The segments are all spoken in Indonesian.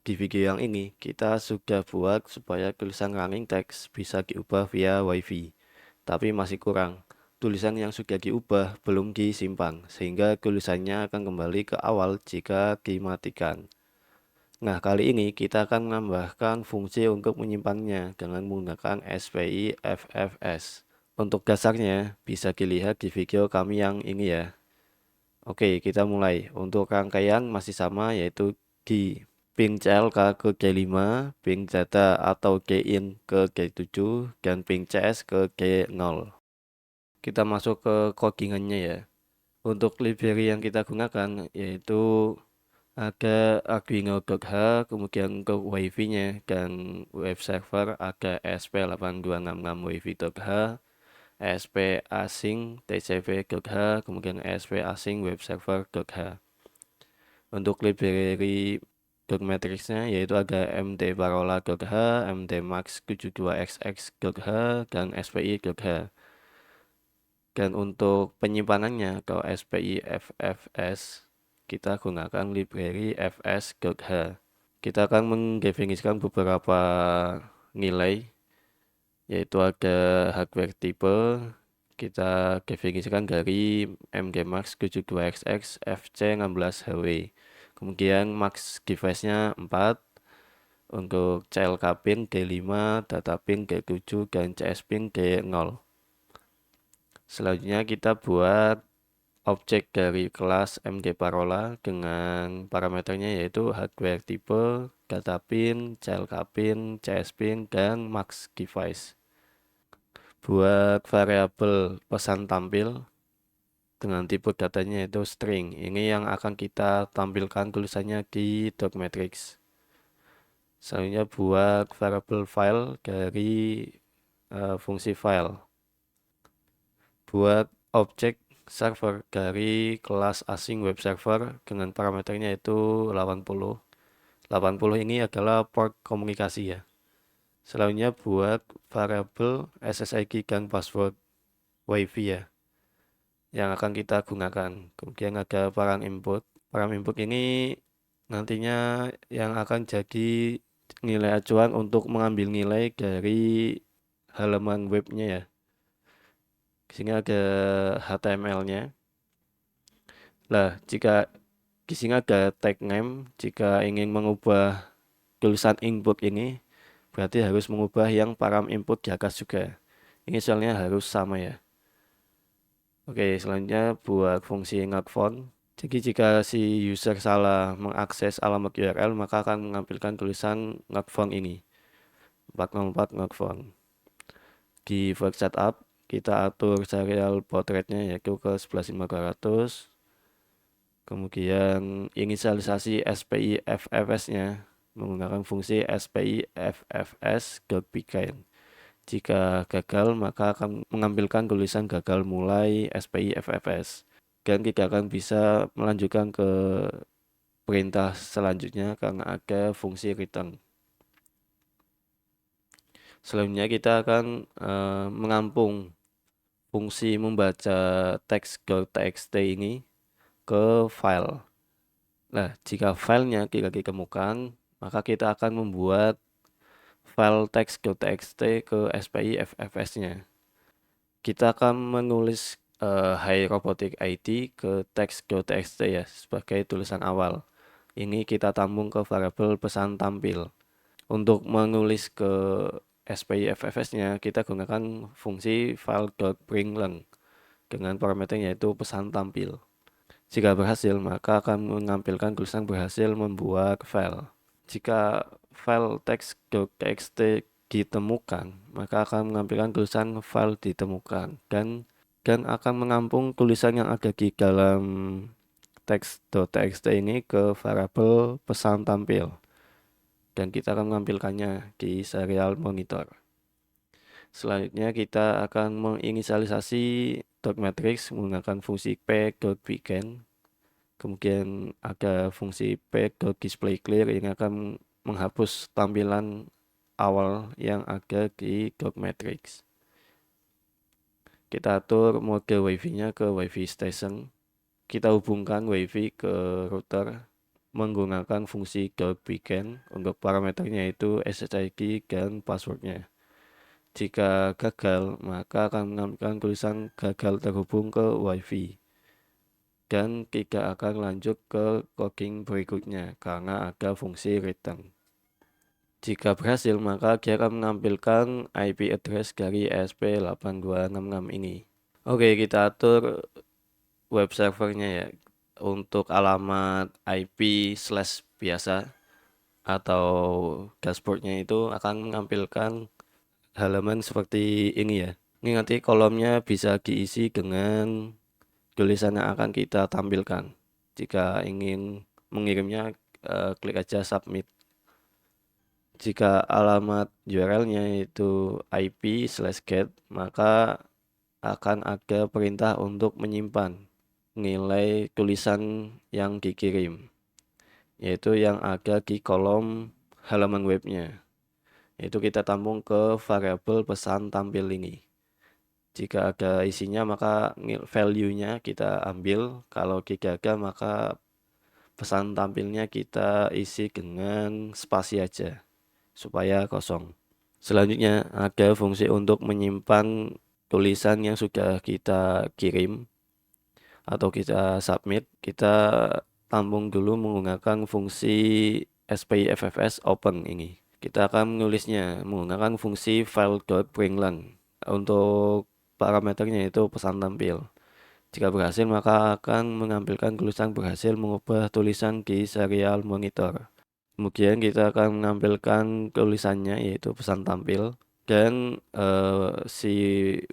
Di video yang ini, kita sudah buat supaya tulisan running text bisa diubah via WiFi, tapi masih kurang. Tulisan yang sudah diubah belum disimpan, sehingga tulisannya akan kembali ke awal jika dimatikan. Nah, kali ini kita akan menambahkan fungsi untuk menyimpannya dengan menggunakan SPI FFS. Untuk dasarnya, bisa dilihat di video kami yang ini ya. Oke, kita mulai. Untuk rangkaian masih sama, yaitu di ping CLK ke G5, ping data atau G-in ke G7, dan ping CS ke G0. Kita masuk ke codingannya ya. Untuk library yang kita gunakan yaitu ada Arduino.h, kemudian ke WiFi-nya, dan web server ada ESP8266 WiFi.h, ESP asing TCP.h, kemudian ESP asing web server.h. Untuk library dotmatrix-nya yaitu ada mdparola.h, mdmax72xx.h, dan spi.h. Dan untuk penyimpanannya ke SPI FFS, kita gunakan library fs.h. Kita akan mendefinisikan beberapa nilai, yaitu ada hardware type, kita definisikan dari mdmax72xx fc16hw. Kemudian max device-nya 4, untuk CLK pin D5, data pin D7, dan CS pin D0. Selanjutnya kita buat objek dari kelas mdparola dengan parameternya yaitu hardware type, data pin, CLK pin, CS pin, dan max device. Buat variabel pesan tampil dengan tipe datanya yaitu string. Ini yang akan kita tampilkan tulisannya di dotmatrix. Selanjutnya buat variabel file dari fungsi file. Buat objek server dari kelas asing web server dengan parameternya itu 80. 80 ini adalah port komunikasi ya. Selanjutnya buat variabel SSID dan password WiFi ya, yang akan kita gunakan. Kemudian ada param input. Param input ini nantinya yang akan jadi nilai acuan untuk mengambil nilai dari halaman webnya ya. Di sini ada HTML-nya. Lah, jika di sini ada tag name, jika ingin mengubah tulisan input ini, berarti harus mengubah yang param input di atas juga. Ini soalnya harus sama ya. Oke, selanjutnya buat fungsi ngakfont. Jadi jika si user salah mengakses alamat URL, maka akan menampilkan tulisan ngakfont ini. 404 ngakfont. Di work setup, kita atur serial baud rate-nya yaitu ke 11500. Kemudian inisialisasi SPI FFS-nya menggunakan fungsi SPI FFS.begin. Jika gagal, maka akan mengambilkan tulisan gagal mulai SPI FFS. Dan tidak akan bisa melanjutkan ke perintah selanjutnya karena ada fungsi return. Selanjutnya kita akan mengampung fungsi membaca teks.txt ini ke file. Nah, jika filenya tidak ditemukan, maka kita akan membuat file text.txt ke SPI FFS-nya. Kita akan menulis Hi Robotic ID ke text.txt ya sebagai tulisan awal. Ini kita tampung ke variabel pesan tampil. Untuk menulis ke SPI FFS-nya, kita gunakan fungsi file.println dengan parameter yaitu pesan tampil. Jika berhasil, maka akan menampilkan tulisan berhasil membuat file. Jika file text.txt ditemukan, maka akan menampilkan tulisan file ditemukan dan akan menampung tulisan yang ada di dalam text.txt ini ke variabel pesan tampil. Dan kita akan menampilkannya di serial monitor. Selanjutnya kita akan menginisialisasi dotmatrix menggunakan fungsi p.begin. Kemudian ada fungsi p.displayClear yang akan menghapus tampilan awal yang ada di dotmatrix. Kita atur mode WiFi-nya ke WiFi station. Kita hubungkan WiFi ke router. menggunakan fungsi get beacon. Untuk parameternya itu SSID dan passwordnya. Jika gagal, maka akan menampilkan tulisan gagal terhubung ke WiFi dan tidak akan lanjut ke logging berikutnya karena ada fungsi return. Jika berhasil, maka dia akan menampilkan IP address dari ESP8266 ini. Oke, kita atur web servernya ya. Untuk alamat IP slash biasa atau dashboardnya itu akan menampilkan halaman seperti ini ya. Ini nanti kolomnya bisa diisi dengan tulisan yang akan kita tampilkan. Jika ingin mengirimnya, klik aja submit. Jika alamat URL-nya itu IP/get, maka akan ada perintah untuk menyimpan nilai tulisan yang dikirim, yaitu yang ada di kolom halaman webnya. Itu kita tampung ke variabel pesan tampil ini. Jika ada isinya, maka value-nya kita ambil. Kalau tidak ada, maka pesan tampilnya kita isi dengan spasi aja supaya kosong. Selanjutnya ada fungsi untuk menyimpan tulisan yang sudah kita kirim atau kita submit. Kita tampung dulu menggunakan fungsi SPIFFS open ini. Kita akan menulisnya menggunakan fungsi file.println. Untuk parameternya itu pesan tampil. Jika berhasil, maka akan menampilkan tulisan berhasil mengubah tulisan di serial monitor. Kemudian kita akan menampilkan tulisannya yaitu pesan tampil, dan si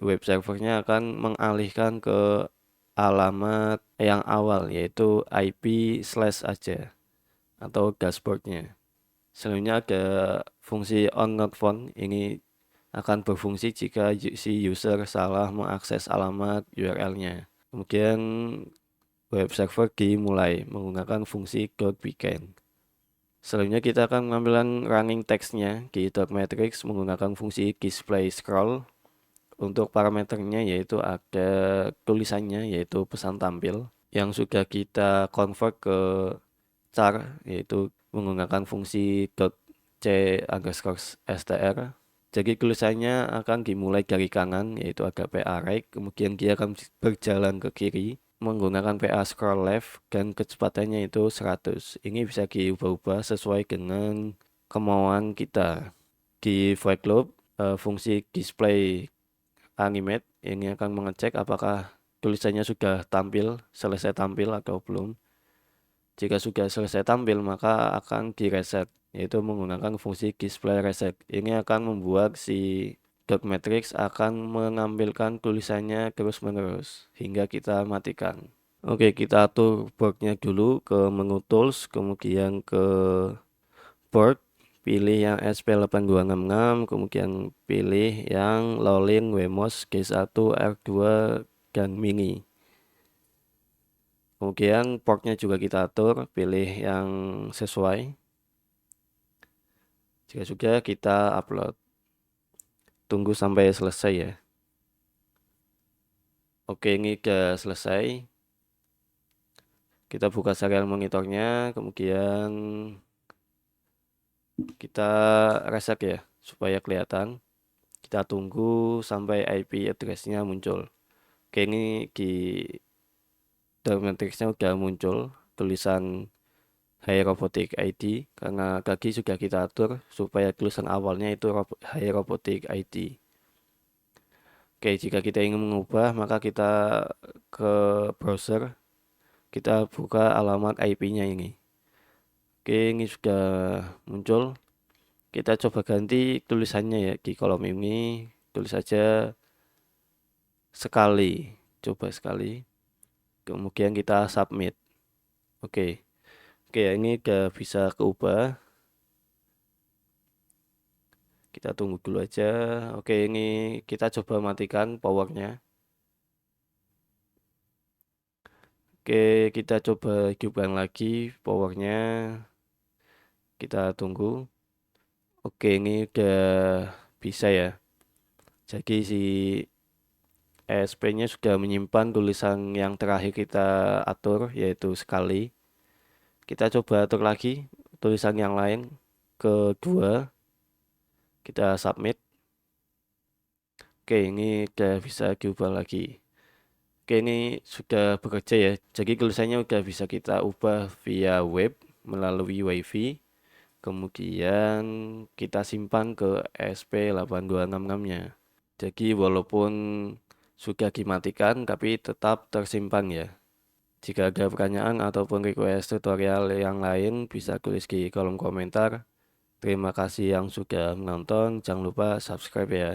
web servernya akan mengalihkan ke alamat yang awal yaitu IP/ aja atau dashboardnya. Selanjutnya ada fungsi onNotFound. Ini akan berfungsi jika si user salah mengakses alamat URL-nya. Kemudian web server dimulai menggunakan fungsi getBeacon. Selanjutnya kita akan mengambil running text-nya di .matrix menggunakan fungsi display scroll. Untuk parameternya yaitu ada tulisannya yaitu pesan tampil yang sudah kita convert ke char yaitu menggunakan fungsi .c_str. Jadi tulisannya akan dimulai dari kanan yaitu ada PA right, kemudian dia akan berjalan ke kiri menggunakan PA scroll left dan kecepatannya itu 100. Ini bisa diubah-ubah sesuai dengan kemauan kita. Di void loop, fungsi display animate ini akan mengecek apakah tulisannya sudah selesai tampil atau belum. Jika sudah selesai tampil, maka akan di reset, yaitu menggunakan fungsi display reset. Ini akan membuat si .matrix akan menampilkan tulisannya terus-menerus hingga kita matikan. Oke, kita atur boardnya dulu ke menu tools, kemudian ke board, pilih yang SP8266, kemudian pilih yang Lolin Wemos G1 R2 dan Mini. Kemudian portnya juga kita atur, pilih yang sesuai. Jika sudah, kita upload. Tunggu sampai selesai ya. Oke, ini udah selesai. Kita buka serial monitornya, kemudian kita reset ya supaya kelihatan. Kita tunggu sampai IP address-nya muncul. Oke, ini di matrix-nya udah muncul tulisan Hi Robotic ID karena kaki sudah kita atur supaya tulisan awalnya itu Hi Robotic ID. Oke, jika kita ingin mengubah maka kita ke browser, kita buka alamat IP-nya ini. Oke, ini sudah muncul. Kita coba ganti tulisannya ya di kolom ini, tulis saja sekali, coba sekali. Kemudian kita submit. Oke. Oke, ya ini udah bisa keubah. Kita tunggu dulu aja. Oke, ini kita coba matikan powernya. Oke, kita coba hidupkan lagi powernya. Kita tunggu. Oke, ini udah bisa ya. Jadi si ESP-nya sudah menyimpan tulisan yang terakhir kita atur yaitu sekali. Kita coba atur lagi tulisan yang lain. Kedua, kita submit. Oke, ini udah bisa diubah lagi. Oke, ini sudah bekerja ya. Jadi tulisannya udah bisa kita ubah via web melalui WiFi. Kemudian kita simpan ke ESP8266-nya. Jadi walaupun sudah dimatikan tapi tetap tersimpan ya. Jika ada pertanyaan ataupun request tutorial yang lain bisa tulis di kolom komentar. Terima kasih yang sudah menonton, jangan lupa subscribe ya.